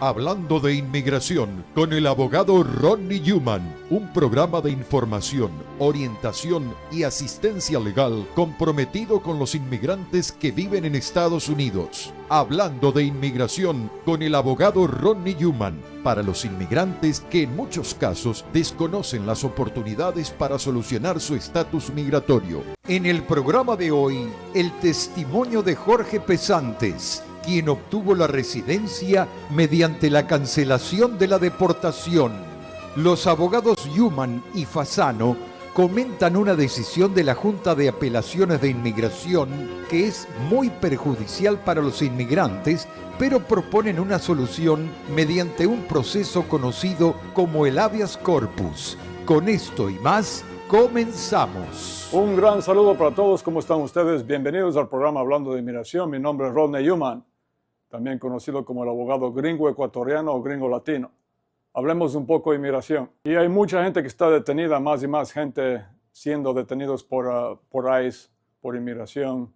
Hablando de Inmigración con el abogado Rodney Newman, un programa de información, orientación y asistencia legal comprometido con los inmigrantes que viven en Estados Unidos. Hablando de Inmigración con el abogado Rodney Newman, para los inmigrantes que en muchos casos desconocen las oportunidades para solucionar su estatus migratorio. En el programa de hoy, el testimonio de Jorge Pesantes, quien obtuvo la residencia mediante la cancelación de la deportación. Los abogados Newman y Fasano comentan una decisión de la Junta de Apelaciones de Inmigración que es muy perjudicial para los inmigrantes, pero proponen una solución mediante un proceso conocido como el habeas corpus. Con esto y más, comenzamos. Un gran saludo para todos. ¿Cómo están ustedes? Bienvenidos al programa Hablando de Inmigración. Mi nombre es Rodney Newman, también conocido como el abogado gringo ecuatoriano o gringo latino. Hablemos un poco de inmigración. Y hay mucha gente que está detenida, más y más gente siendo detenidos por ICE, por inmigración.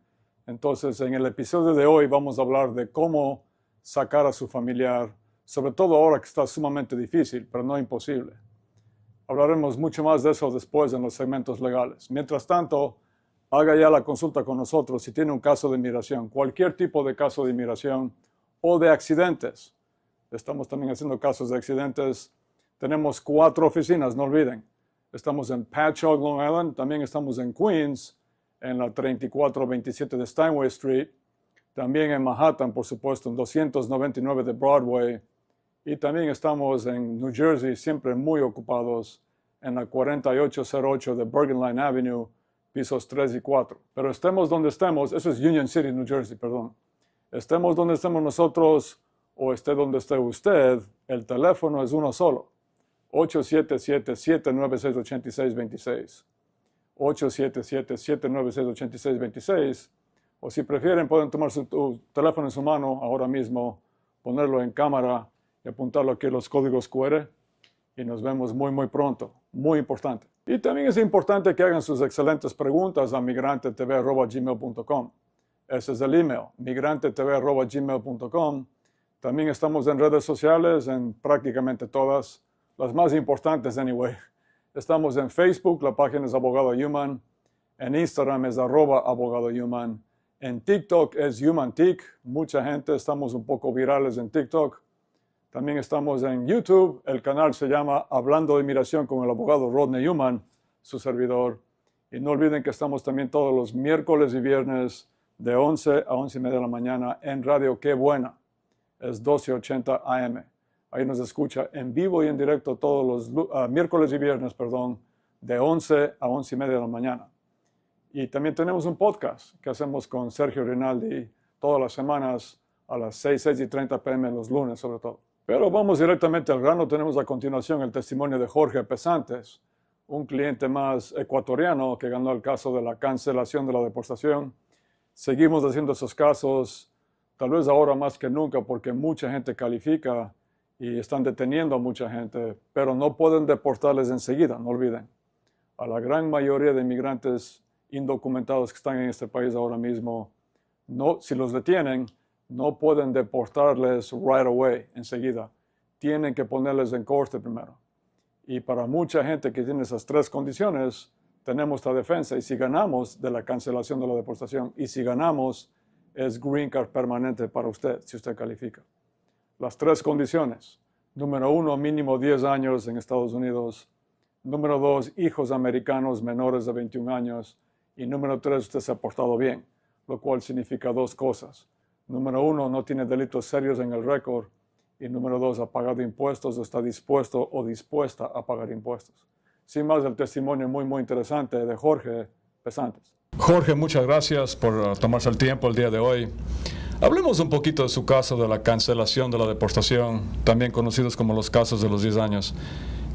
Entonces, en el episodio de hoy vamos a hablar de cómo sacar a su familiar, sobre todo ahora que está sumamente difícil, pero no imposible. Hablaremos mucho más de eso después en los segmentos legales. Mientras tanto, haga ya la consulta con nosotros si tiene un caso de inmigración, cualquier tipo de caso de inmigración o de accidentes. Estamos también haciendo casos de accidentes. Tenemos 4 oficinas, no olviden. Estamos en Patchogue, Long Island. También estamos en Queens, en la 3427 de Steinway Street. También en Manhattan, por supuesto, en 299 de Broadway. Y también estamos en New Jersey, siempre muy ocupados, en la 4808 de Bergen Line Avenue, pisos 3 y 4. Pero estemos donde estemos, eso es Union City, New Jersey, perdón. Estemos donde estemos nosotros o esté donde esté usted, el teléfono es uno solo, 877-796-8626. 877-796-8626. O si prefieren, pueden tomar su teléfono en su mano ahora mismo, ponerlo en cámara y apuntarlo aquí en los códigos QR. Y nos vemos muy, muy pronto. Muy importante. Y también es importante que hagan sus excelentes preguntas a migrantetv@gmail.com. Ese es el email, migrantetv@gmail.com. También estamos en redes sociales, en prácticamente todas, las más importantes anyway. Estamos en Facebook, la página es Abogado Newman. En Instagram es @Abogado Newman. En TikTok es HumanTik. Mucha gente, estamos un poco virales en TikTok. También estamos en YouTube. El canal se llama Hablando de Inmigración con el abogado Rodney Newman, su servidor. Y no olviden que estamos también todos los miércoles y viernes de 11 a 11:30 de la mañana en Radio Qué Buena. Es 1280 AM. Ahí nos escucha en vivo y en directo todos los miércoles y viernes, de 11 a 11:30 de la mañana. Y también tenemos un podcast que hacemos con Sergio Rinaldi todas las semanas a las 6:30 p.m. los lunes sobre todo. Pero vamos directamente al grano. Tenemos a continuación el testimonio de Jorge Pesantes, un cliente más ecuatoriano que ganó el caso de la cancelación de la deportación. Seguimos haciendo esos casos, tal vez ahora más que nunca, porque mucha gente califica y están deteniendo a mucha gente, pero no pueden deportarles enseguida, no olviden. A la gran mayoría de inmigrantes indocumentados que están en este país ahora mismo, si los detienen, no pueden deportarles right away, enseguida. Tienen que ponerles en corte primero. Y para mucha gente que tiene esas 3 condiciones, tenemos la defensa. Y si ganamos de la cancelación de la deportación, y si ganamos, es green card permanente para usted, si usted califica. Las 3 condiciones. Número 1, mínimo 10 años en Estados Unidos. Número 2, hijos americanos menores de 21 años. Y número 3, usted se ha portado bien, lo cual significa 2 cosas. Número 1, no tiene delitos serios en el récord. Y número 2, ha pagado impuestos o está dispuesto o dispuesta a pagar impuestos. Sin más, el testimonio muy, muy interesante de Jorge Pesantes. Jorge, muchas gracias por tomarse el tiempo el día de hoy. Hablemos un poquito de su caso de la cancelación de la deportación, también conocidos como los casos de los 10 años.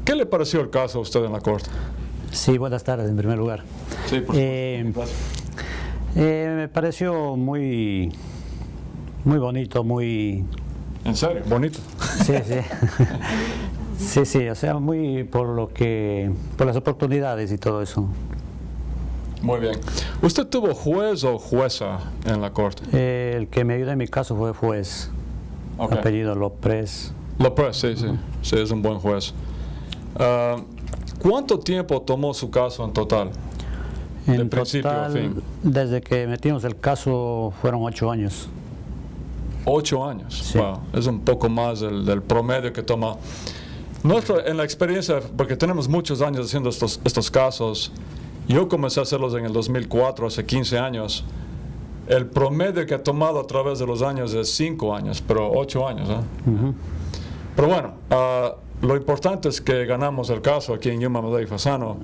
¿Qué le pareció el caso a usted en la corte? Sí, buenas tardes en primer lugar. Sí, por supuesto. Me pareció muy bonito, muy... ¿En serio? Bonito. Sí, sí. Sí, o sea, muy por las oportunidades y todo eso. Muy bien. ¿Usted tuvo juez o jueza en la corte? El que me ayudó en mi caso fue juez, Okay. apellido López. López, sí, sí, sí, es un buen juez. ¿Cuánto tiempo tomó su caso en total? De principio a fin. Desde que metimos el caso fueron 8 años. 8 años, sí. Wow, es un poco más del promedio que toma. En la experiencia, porque tenemos muchos años haciendo estos casos, yo comencé a hacerlos en el 2004, hace 15 años. El promedio que ha tomado a través de los años es 5 años, pero 8 años. Pero bueno, lo importante es que ganamos el caso aquí en Yuma, Madeo y Fasano.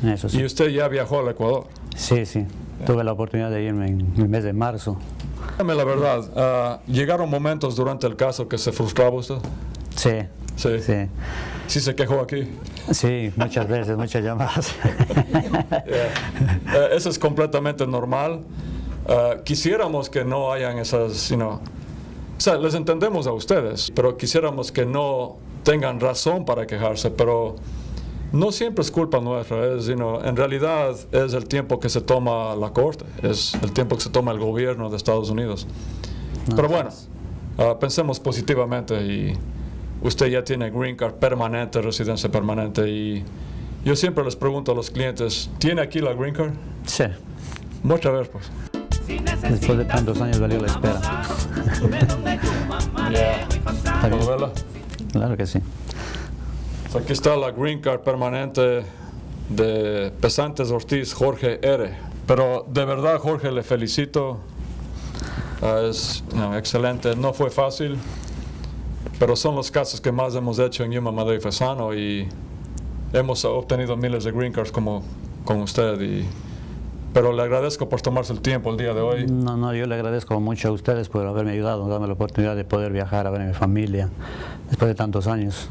Eso sí. Y usted ya viajó al Ecuador. Sí, sí. Tuve la oportunidad de irme en el mes de marzo. Dígame la verdad, ¿llegaron momentos durante el caso que se frustraba usted? Sí. Sí. Sí. ¿Sí se quejó aquí? Sí, muchas veces, muchas llamadas. Eso es completamente normal. Quisiéramos que no hayan esas, o sea, les entendemos a ustedes, pero quisiéramos que no tengan razón para quejarse, pero no siempre es culpa nuestra, en realidad es el tiempo que se toma la corte, es el tiempo que se toma el gobierno de Estados Unidos. Pero bueno, pensemos positivamente y usted ya tiene green card permanente, residencia permanente, y yo siempre les pregunto a los clientes, ¿tiene aquí la green card? Sí. Muestra a ver, pues. Después de tantos años valió la espera. ¿Puedo verla? Claro que sí. Aquí está la green card permanente de Pesantes Ortiz Jorge R. Pero de verdad, Jorge, le felicito. Es excelente. No fue fácil, pero son los casos que más hemos hecho en Yuma, Madeo y Fasano, y hemos obtenido miles de green cards como con usted. Pero le agradezco por tomarse el tiempo el día de hoy. No, yo le agradezco mucho a ustedes por haberme ayudado, darme la oportunidad de poder viajar a ver a mi familia después de tantos años.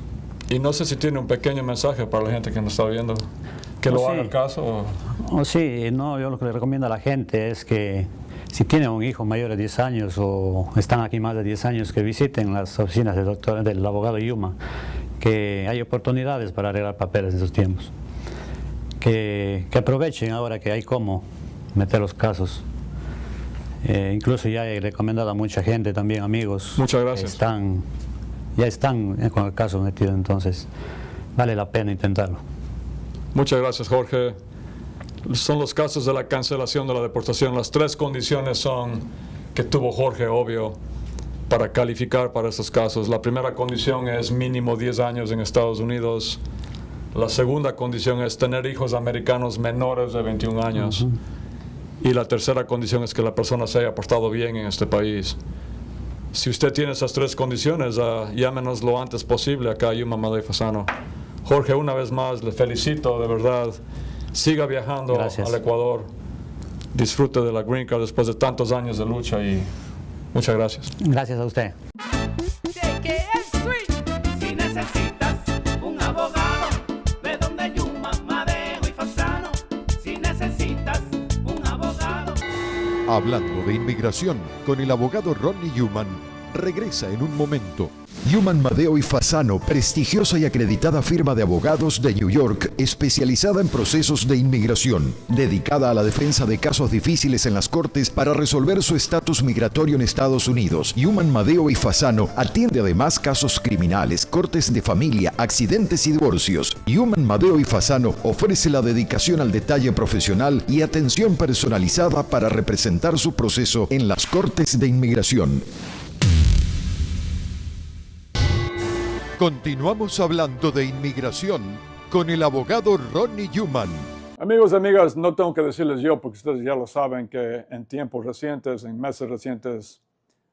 Y no sé si tiene un pequeño mensaje para la gente que nos está viendo, que lo haga caso. Sí, no, yo lo que le recomiendo a la gente es que si tienen un hijo mayor de 10 años o están aquí más de 10 años, que visiten las oficinas del abogado Yuma, que hay oportunidades para arreglar papeles en esos tiempos. Que aprovechen ahora que hay cómo meter los casos. Incluso ya he recomendado a mucha gente, también amigos. Muchas gracias. Ya están con el caso metido, entonces vale la pena intentarlo. Muchas gracias, Jorge. Son los casos de la cancelación de la deportación. Las 3 condiciones son que tuvo Jorge, obvio, para calificar para estos casos. La primera condición es mínimo 10 años en Estados Unidos. La segunda condición es tener hijos americanos menores de 21 años. Y la tercera condición es que la persona se haya portado bien en este país. Si usted tiene esas 3 condiciones, llámenos lo antes posible acá a Yuma, Madeo y Fasano. Jorge, una vez más, le felicito, de verdad. Siga viajando al Ecuador. Disfrute de la green card después de tantos años de lucha y muchas gracias. Gracias a usted. Si necesitas un abogado, ve donde Yuma, Madeo y Fasano. Si necesitas un abogado. Hablando de inmigración con el abogado Ronnie Newman, regresa en un momento. Newman, Madeo y Fasano, prestigiosa y acreditada firma de abogados de New York, especializada en procesos de inmigración, dedicada a la defensa de casos difíciles en las cortes para resolver su estatus migratorio en Estados Unidos. Newman, Madeo y Fasano atiende además casos criminales, cortes de familia, accidentes y divorcios. Newman, Madeo y Fasano ofrece la dedicación al detalle profesional y atención personalizada para representar su proceso en las cortes de inmigración. Continuamos hablando de inmigración con el abogado Ronnie Newman. Amigos y amigas, no tengo que decirles yo, porque ustedes ya lo saben, que en tiempos recientes, en meses recientes,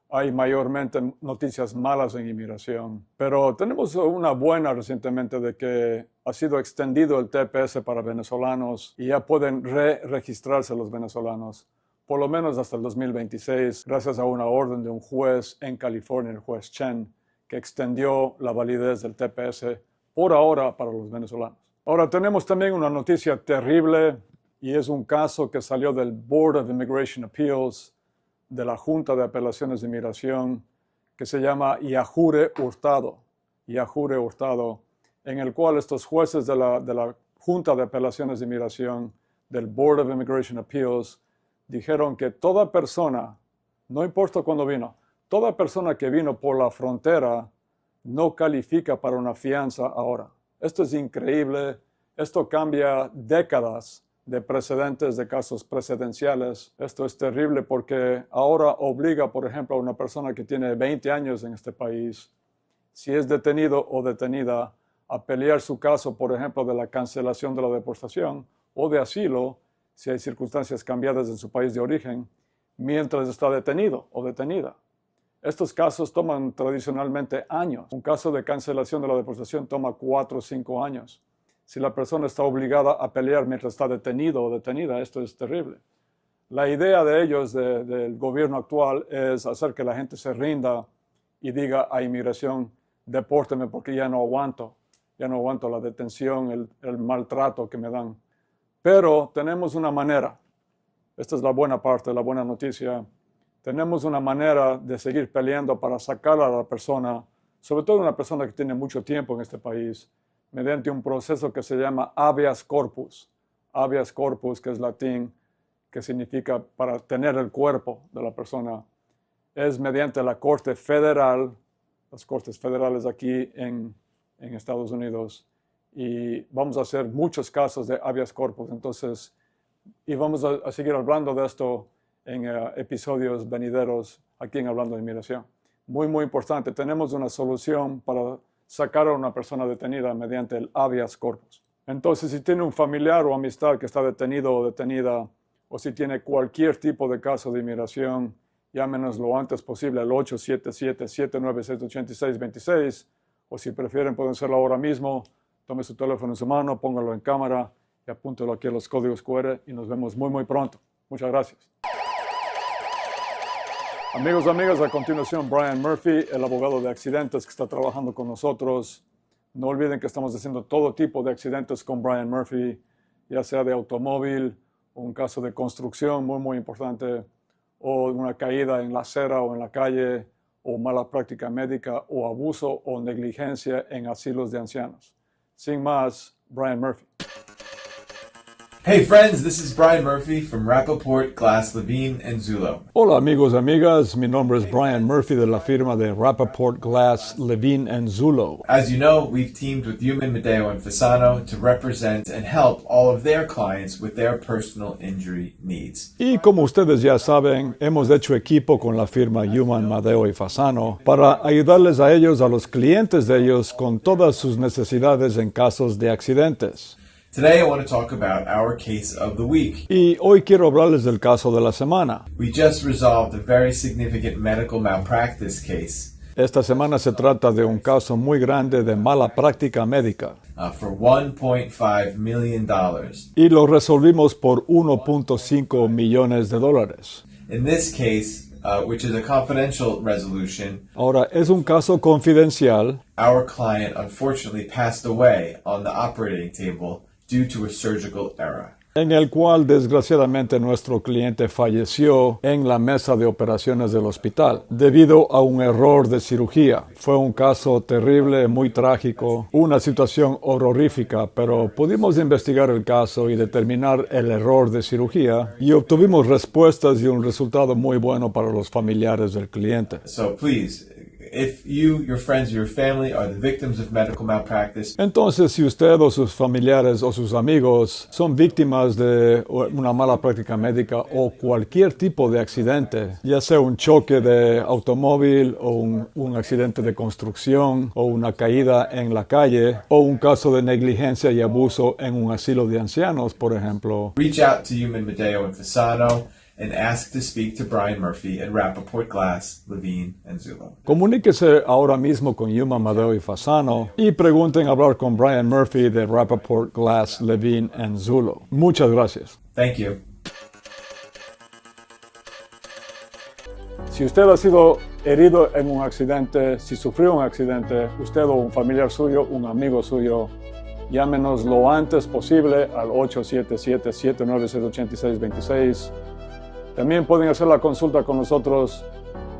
hay mayormente noticias malas en inmigración. Pero tenemos una buena recientemente de que ha sido extendido el TPS para venezolanos y ya pueden registrarse los venezolanos, por lo menos hasta el 2026, gracias a una orden de un juez en California, el juez Chen, que extendió la validez del TPS por ahora para los venezolanos. Ahora tenemos también una noticia terrible y es un caso que salió del Board of Immigration Appeals, de la Junta de Apelaciones de Inmigración, que se llama Yajure Hurtado, en el cual estos jueces de la Junta de Apelaciones de Inmigración del Board of Immigration Appeals dijeron que toda persona, no importa cuándo vino, toda persona que vino por la frontera no califica para una fianza ahora. Esto es increíble. Esto cambia décadas de precedentes, de casos precedenciales. Esto es terrible porque ahora obliga, por ejemplo, a una persona que tiene 20 años en este país, si es detenido o detenida, a pelear su caso, por ejemplo, de la cancelación de la deportación o de asilo, si hay circunstancias cambiadas en su país de origen, mientras está detenido o detenida. Estos casos toman tradicionalmente años. Un caso de cancelación de la deportación toma 4 o 5 años. Si la persona está obligada a pelear mientras está detenido o detenida, esto es terrible. La idea de ellos, del gobierno actual, es hacer que la gente se rinda y diga a inmigración, depórteme porque ya no aguanto la detención, el maltrato que me dan. Pero tenemos una manera, esta es la buena parte, la buena noticia, tenemos una manera de seguir peleando para sacar a la persona, sobre todo una persona que tiene mucho tiempo en este país, mediante un proceso que se llama habeas corpus. Habeas corpus, que es latín, que significa para tener el cuerpo de la persona. Es mediante la Corte Federal, las Cortes Federales aquí en Estados Unidos, y vamos a hacer muchos casos de habeas corpus. Entonces, y vamos a seguir hablando de esto en episodios venideros aquí en Hablando de Inmigración. Muy, muy importante. Tenemos una solución para sacar a una persona detenida mediante el habeas corpus. Entonces, si tiene un familiar o amistad que está detenido o detenida, o si tiene cualquier tipo de caso de inmigración, llámenos lo antes posible al 877-796-8626, o si prefieren pueden hacerlo ahora mismo. Tome su teléfono en su mano, póngalo en cámara y apúntelo aquí a los códigos QR y nos vemos muy, muy pronto. Muchas gracias. Amigos y amigas, a continuación Brian Murphy, el abogado de accidentes que está trabajando con nosotros. No olviden que estamos haciendo todo tipo de accidentes con Brian Murphy, ya sea de automóvil, un caso de construcción muy, muy importante, o una caída en la acera o en la calle, o mala práctica médica, o abuso o negligencia en asilos de ancianos. Sin más, Brian Murphy. Hey friends, this is Brian Murphy from Rappaport, Glass, Levine, and Zullo. Hola amigos y amigas, mi nombre es Brian Murphy de la firma de Rappaport, Glass, Levine, and Zullo. As you know, we've teamed with Human, Medeo, and Fasano to represent and help all of their clients with their personal injury needs. Y como ustedes ya saben, hemos hecho equipo con la firma Human, Medeo y Fasano para ayudarles a ellos, a los clientes de ellos, con todas sus necesidades en casos de accidentes. Today I want to talk about our case of the week. Y hoy quiero hablarles del caso de la semana. We just resolved a very significant medical malpractice case Esta semana se trata de un caso muy grande de mala práctica médica. for $1.5 million. Y lo resolvimos por $1.5 millones. In this case, which is a confidential resolution, Ahora, es un caso confidencial. our client unfortunately passed away on the operating table due to a surgical error. En el cual desgraciadamente nuestro cliente falleció en la mesa de operaciones del hospital debido a un error de cirugía. Fue un caso terrible, muy trágico, una situación horrorífica, pero pudimos investigar el caso y determinar el error de cirugía y obtuvimos respuestas y un resultado muy bueno para los familiares del cliente. So please, if you, your friends, or your family are the victims of medical malpractice, Entonces, si usted o sus familiares o sus amigos son víctimas de una mala práctica médica o cualquier tipo de accidente, ya sea un choque de automóvil o un accidente de construcción o una caída en la calle o un caso de negligencia y abuso en un asilo de ancianos, por ejemplo, reach out to Human, Medeo, and Fasano and ask to speak to Brian Murphy at Rappaport Glass, Levine, and Zullo. comuníquese ahora mismo con Yuma, Madeo y Fasano y pregunten hablar con Brian Murphy de Rappaport, Glass, Levine and Zullo. Muchas gracias. Thank you. Si usted ha sido herido en un accidente, si sufrió un accidente, usted o un familiar suyo, un amigo suyo, llámenos lo antes posible al 877-796-8626. También pueden hacer la consulta con nosotros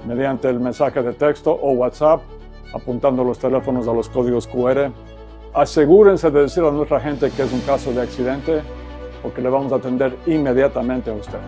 mediante el mensaje de texto o WhatsApp, apuntando los teléfonos a los códigos QR. Asegúrense de decir a nuestra gente que es un caso de accidente, porque le vamos a atender inmediatamente a usted.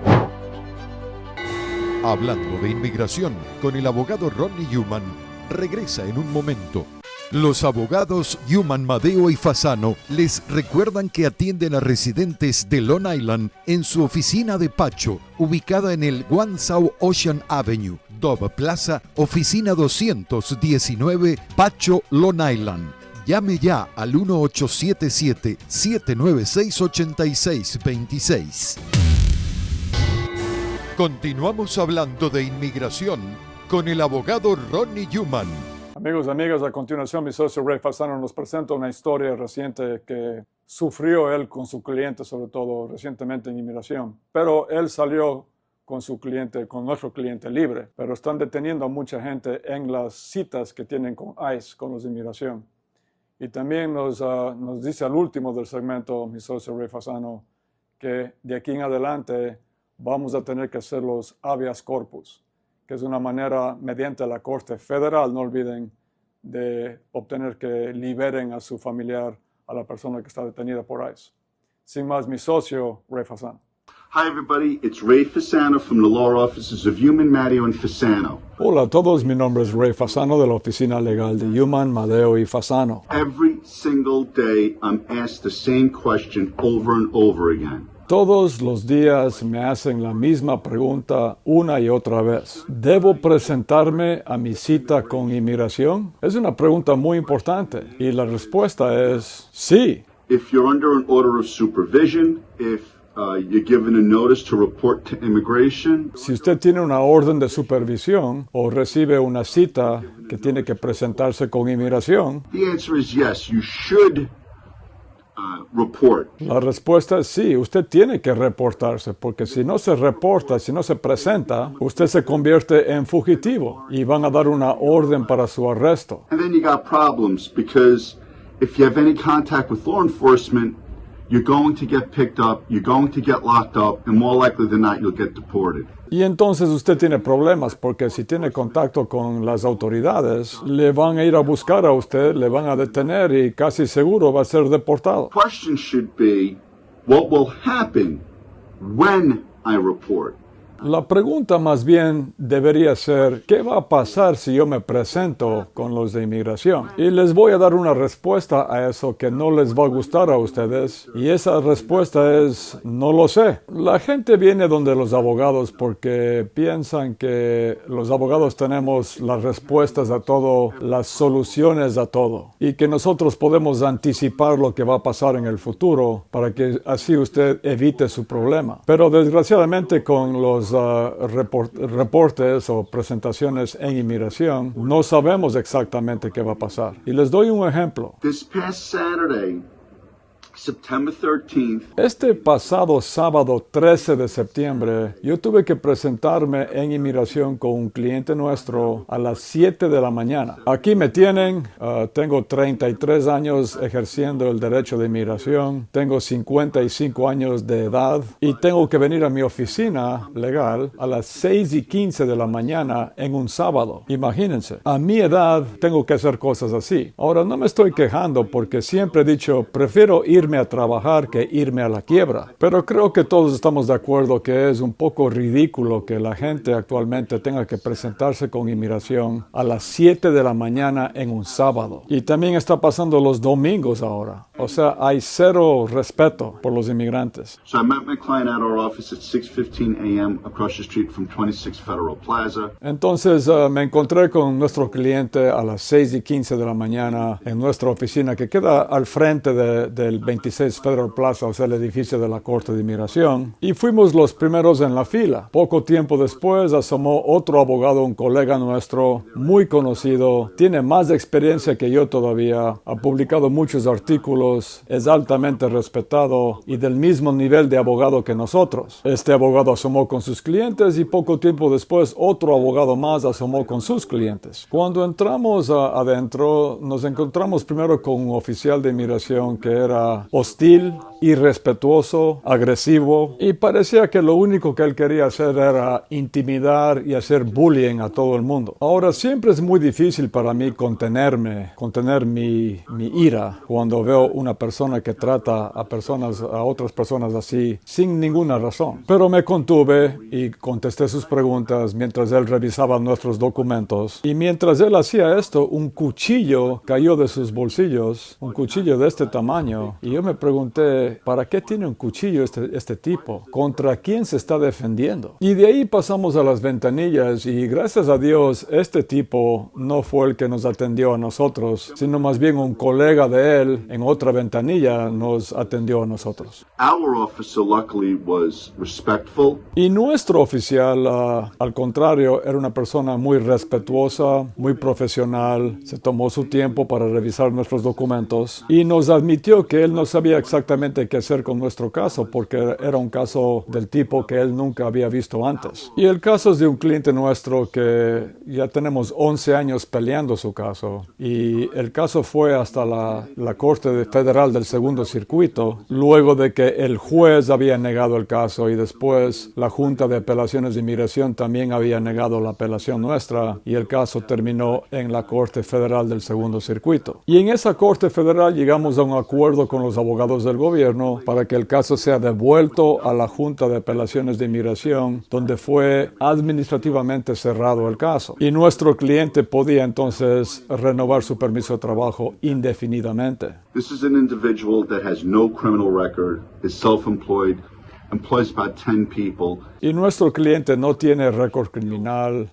Hablando de inmigración con el abogado Ronnie Newman regresa en un momento. Los abogados Yuman, Madeo y Fasano les recuerdan que atienden a residentes de Long Island en su oficina de Pacho, ubicada en el One South Ocean Avenue, Dove Plaza, oficina 219, Pacho, Long Island. Llame ya al 1877-796-8626. Continuamos hablando de inmigración con el abogado Ronnie Yuman. Amigos y amigas, a continuación mi socio Ray Fasano nos presenta una historia reciente que sufrió él con su cliente, sobre todo recientemente en inmigración. Pero él salió con su cliente, con nuestro cliente libre, pero están deteniendo a mucha gente en las citas que tienen con ICE, con los de inmigración. Y también nos dice al último del segmento mi socio Ray Fasano que de aquí en adelante vamos a tener que hacer los habeas corpus, que es una manera mediante la Corte Federal, no olviden, de obtener que liberen a su familiar, a la persona que está detenida por ICE. Sin más, mi socio, Ray Fasano. Hi everybody, it's Ray Fasano from the law offices of Yuman, Madeo and Fasano. Hola a todos, mi nombre es Ray Fasano de la oficina legal de Yuman, Madeo y Fasano. Every single day I'm asked the same question over and over again. Todos los días me hacen la misma pregunta una y otra vez. ¿Debo presentarme a mi cita con inmigración? Es una pregunta muy importante y la respuesta es sí. If you're under an order of supervision, if you're given a notice to report to immigration. Si usted tiene una orden de supervisión o recibe una cita que tiene que presentarse con inmigración, The answer is yes, you should report. la respuesta es sí, usted tiene que reportarse, porque si no se reporta, si no se presenta, usted se convierte en fugitivo y van a dar una orden para su arresto. And then you got problems because if you have any contact with law enforcement, you're going to get picked up, you're going to get locked up, and more likely than not, you'll get deported. Y entonces usted tiene problemas, porque si tiene contacto con las autoridades, le van a ir a buscar a usted, le van a detener y casi seguro va a ser deportado. The question should be, what will happen when I report? La pregunta más bien debería ser, ¿qué va a pasar si yo me presento con los de inmigración? Y les voy a dar una respuesta a eso que no les va a gustar a ustedes. Y esa respuesta es, no lo sé. La gente viene donde los abogados porque piensan que los abogados tenemos las respuestas a todo, las soluciones a todo. Y que nosotros podemos anticipar lo que va a pasar en el futuro para que así usted evite su problema. Pero desgraciadamente con los reportes o presentaciones en inmigración, no sabemos exactamente qué va a pasar. Y les doy un ejemplo. This past Saturday, September 13th, Este pasado sábado 13 de septiembre, yo tuve que presentarme en inmigración con un cliente nuestro a las 7 de la mañana. Aquí me tienen, tengo 33 años ejerciendo el derecho de inmigración, tengo 55 años de edad y tengo que venir a mi oficina legal a las 6:15 de la mañana en un sábado. Imagínense, a mi edad tengo que hacer cosas así. Ahora, no me estoy quejando porque siempre he dicho, prefiero irme a trabajar que irme a la quiebra. Pero creo que todos estamos de acuerdo que es un poco ridículo que la gente actualmente tenga que presentarse con inmigración a las 7 de la mañana en un sábado. Y también está pasando los domingos ahora. O sea, hay cero respeto por los inmigrantes. so I met my client at our office at 6:15 a.m. across the street from 26 Federal Plaza. Entonces me encontré con nuestro cliente a las 6:15 de la mañana en nuestra oficina que queda al frente del 26 Federal Plaza, o sea, el edificio de la Corte de Inmigración, y fuimos los primeros en la fila. Poco tiempo después asomó otro abogado, un colega nuestro, muy conocido, tiene más experiencia que yo todavía, ha publicado muchos artículos, es altamente respetado y del mismo nivel de abogado que nosotros. Este abogado asomó con sus clientes y poco tiempo después otro abogado más asomó con sus clientes. Cuando entramos adentro, nos encontramos primero con un oficial de inmigración que era hostil, irrespetuoso, agresivo, y parecía que lo único que él quería hacer era intimidar y hacer bullying a todo el mundo. Ahora, siempre es muy difícil para mí contener mi ira cuando veo una persona que trata a otras personas así sin ninguna razón. Pero me contuve y contesté sus preguntas mientras él revisaba nuestros documentos. Y mientras él hacía esto, un cuchillo cayó de sus bolsillos, un cuchillo de este tamaño, y yo me pregunté, ¿para qué tiene un cuchillo este tipo? ¿Contra quién se está defendiendo? Y de ahí pasamos a las ventanillas y gracias a Dios este tipo no fue el que nos atendió a nosotros, sino más bien un colega de él en otra ventanilla nos atendió a nosotros. Our officer luckily was respectful. Y nuestro oficial, al contrario, era una persona muy respetuosa, muy profesional, se tomó su tiempo para revisar nuestros documentos y nos admitió que él no sabía exactamente qué hacer con nuestro caso porque era un caso del tipo que él nunca había visto antes. Y el caso es de un cliente nuestro que ya tenemos 11 años peleando su caso y el caso fue hasta la Corte Federal del Segundo Circuito luego de que el juez había negado el caso y después la Junta de Apelaciones de Inmigración también había negado la apelación nuestra y el caso terminó en la Corte Federal del Segundo Circuito. Y en esa Corte Federal llegamos a un acuerdo con los abogados del gobierno para que el caso sea devuelto a la Junta de Apelaciones de Inmigración, donde fue administrativamente cerrado el caso. Y nuestro cliente podía entonces renovar su permiso de trabajo indefinidamente. This is an individual that has no criminal record, is self-employed, employs about 10 people. Y nuestro cliente no tiene récord criminal,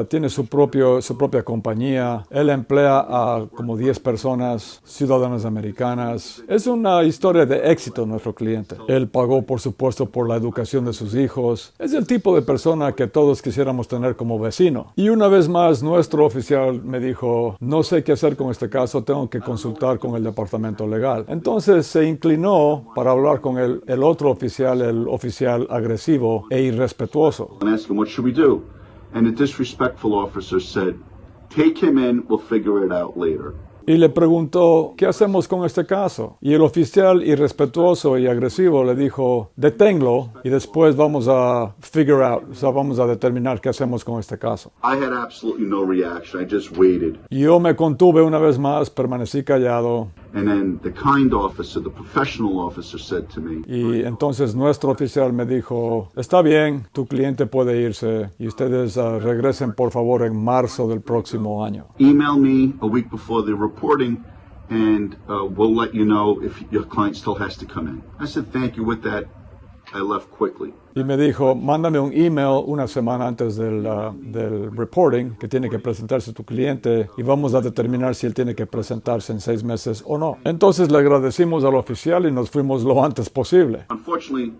tiene su propia compañía, él emplea a como 10 personas, ciudadanas americanas. Es una historia de éxito nuestro cliente. Él pagó, por supuesto, por la educación de sus hijos. Es el tipo de persona que todos quisiéramos tener como vecino. Y una vez más, nuestro oficial me dijo, no sé qué hacer con este caso, tengo que consultar con el departamento legal. Entonces se inclinó para hablar con el otro oficial, el oficial agresivo e irrespetuoso. And asked him, what should we do? And the disrespectful officer said, take him in, we'll figure it out later. Y le preguntó, ¿qué hacemos con este caso? Y el oficial irrespetuoso y agresivo le dijo, deténlo y después vamos a figure out, o sea, vamos a determinar qué hacemos con este caso. I had absolutely no reaction. I just waited. Y yo me contuve una vez más, permanecí callado. And then the kind officer, the professional officer said to me, Y entonces nuestro oficial me dijo, está bien, tu cliente puede irse y ustedes regresen por favor en marzo del próximo año. email me a week before the reporting and we'll let you know if your client still has to come in. I said, thank you. With that, I left quickly. Y me dijo, mándame un email una semana antes del reporting que tiene que presentarse tu cliente y vamos a determinar si él tiene que presentarse en 6 meses o no. Entonces le agradecimos al oficial y nos fuimos lo antes posible. Unfortunately,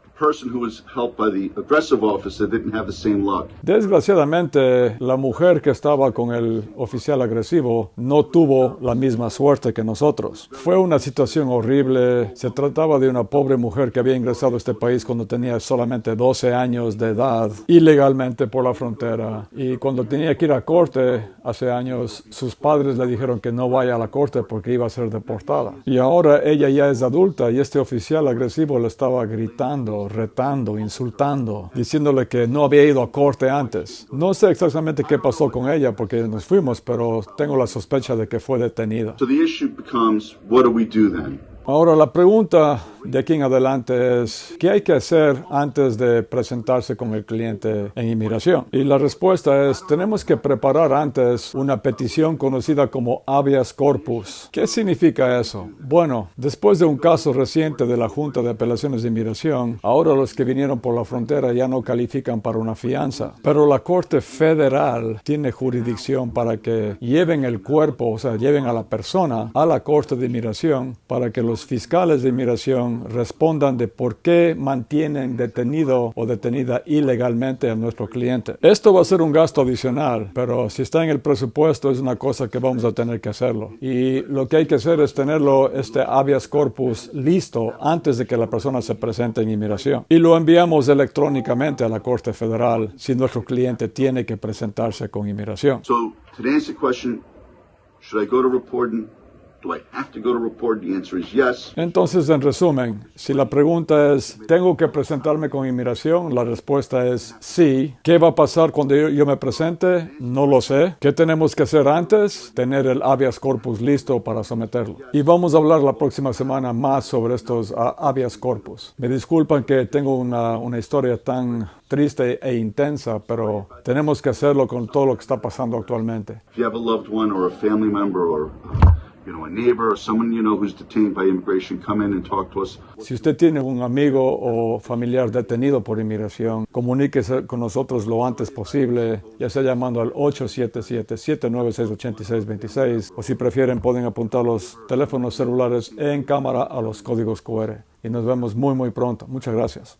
the person who was helped by the aggressive officer didn't have the same luck. Desgraciadamente, la mujer que estaba con el oficial agresivo no tuvo la misma suerte que nosotros. Fue una situación horrible. Se trataba de una pobre mujer que había ingresado a este país cuando tenía solamente 12 años de edad, ilegalmente por la frontera. Y cuando tenía que ir a corte, hace años, sus padres le dijeron que no vaya a la corte porque iba a ser deportada. Y ahora ella ya es adulta y este oficial agresivo le estaba gritando, retando, insultando, diciéndole que no había ido a corte antes. No sé exactamente qué pasó con ella porque nos fuimos, pero tengo la sospecha de que fue detenida. So the issue becomes, what do we do then? Ahora la pregunta de aquí en adelante es, ¿qué hay que hacer antes de presentarse con el cliente en inmigración? Y la respuesta es, tenemos que preparar antes una petición conocida como habeas corpus. ¿Qué significa eso? Bueno, después de un caso reciente de la Junta de Apelaciones de Inmigración, ahora los que vinieron por la frontera ya no califican para una fianza, pero la Corte Federal tiene jurisdicción para que lleven el cuerpo, o sea, lleven a la persona a la Corte de Inmigración para que los fiscales de inmigración respondan de por qué mantienen detenido o detenida ilegalmente a nuestro cliente. Esto va a ser un gasto adicional, pero si está en el presupuesto es una cosa que vamos a tener que hacerlo. Y lo que hay que hacer es tenerlo, este habeas corpus, listo antes de que la persona se presente en inmigración. Y lo enviamos electrónicamente a la Corte Federal si nuestro cliente tiene que presentarse con inmigración. So to answer the question, should I go to reporting? Do I have to go to report? The answer is yes. Entonces, en resumen, si la pregunta es, ¿tengo que presentarme con inmigración? La respuesta es sí. ¿Qué va a pasar cuando yo me presente? No lo sé. ¿Qué tenemos que hacer antes? Tener el habeas corpus listo para someterlo. Y vamos a hablar la próxima semana más sobre estos habeas corpus. Me disculpan que tengo una historia tan triste e intensa, pero tenemos que hacerlo con todo lo que está pasando actualmente. If you have a loved one or a family member or a neighbor or someone you know who's detained by immigration, come in and talk to us. Si usted tiene un amigo o familiar detenido por inmigración, comuníquese con nosotros lo antes posible, ya sea llamando al 877-796-8626, o si prefieren pueden apuntar los teléfonos celulares en cámara a los códigos QR. Y nos vemos muy pronto. Muchas gracias.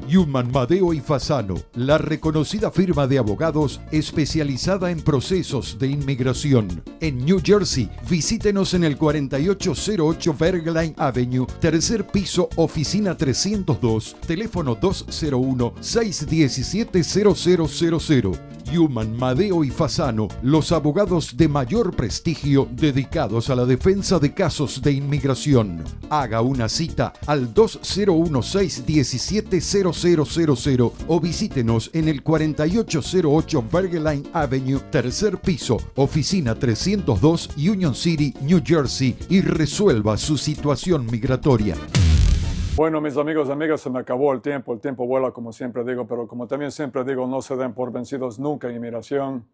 Yuman, Madeo y Fasano, la reconocida firma de abogados especializada en procesos de inmigración. En New Jersey, visítenos en el 4808 Bergline Avenue, tercer piso, oficina 302, teléfono 201-617-0000. Yuman, Madeo y Fasano, los abogados de mayor prestigio dedicados a la defensa de casos de inmigración. Haga una cita al 201-617-0000 o visítenos en el 4808 Bergline Avenue, tercer piso, oficina 302, Union City, New Jersey, y resuelva su situación migratoria. Bueno, mis amigos y amigas, se me acabó el tiempo vuela como siempre digo, pero como también siempre digo, no se den por vencidos nunca en inmigración.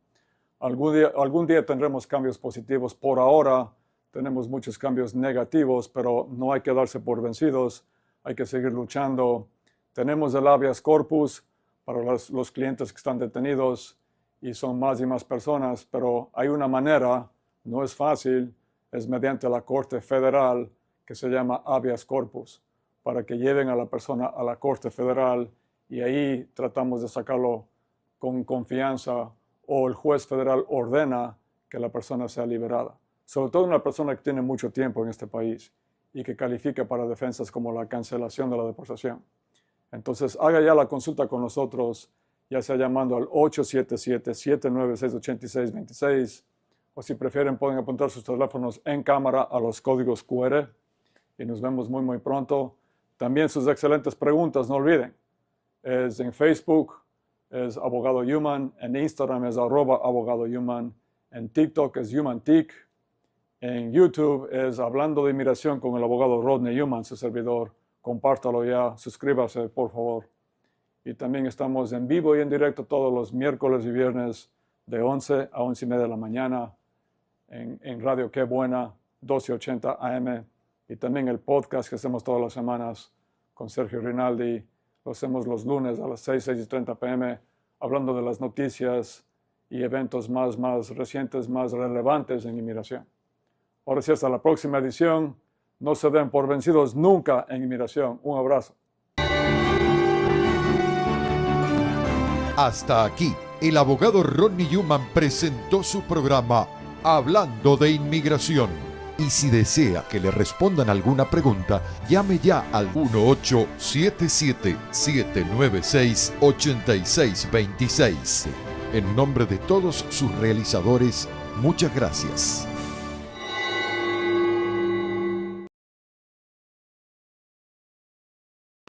Algún día tendremos cambios positivos. Por ahora tenemos muchos cambios negativos, pero no hay que darse por vencidos, hay que seguir luchando. Tenemos el habeas corpus para los clientes que están detenidos y son más y más personas, pero hay una manera, no es fácil, es mediante la Corte Federal que se llama habeas corpus, para que lleven a la persona a la Corte Federal y ahí tratamos de sacarlo con confianza o el juez federal ordena que la persona sea liberada. Sobre todo una persona que tiene mucho tiempo en este país y que califica para defensas como la cancelación de la deportación. Entonces, haga ya la consulta con nosotros, ya sea llamando al 877-796-8626 o si prefieren pueden apuntar sus teléfonos en cámara a los códigos QR y nos vemos muy pronto. También sus excelentes preguntas, no olviden. Es en Facebook, es Abogado Yuman, en Instagram es @Abogado Yuman, en TikTok es YumanTik, en YouTube es Hablando de Inmigración con el abogado Rodney Yuman, su servidor. Compártalo ya, suscríbase por favor. Y también estamos en vivo y en directo todos los miércoles y viernes de 11 a 11:30 de la mañana en Radio Qué Buena, 1280 AM. Y también el podcast que hacemos todas las semanas con Sergio Rinaldi. Lo hacemos los lunes a las 6:30 p.m. hablando de las noticias y eventos más recientes, más relevantes en inmigración. Ahora sí, hasta la próxima edición. No se den por vencidos nunca en inmigración. Un abrazo. Hasta aquí, el abogado Rodney Yuman presentó su programa Hablando de Inmigración. Y si desea que le respondan alguna pregunta, llame ya al 1877-796-8626. En nombre de todos sus realizadores, muchas gracias.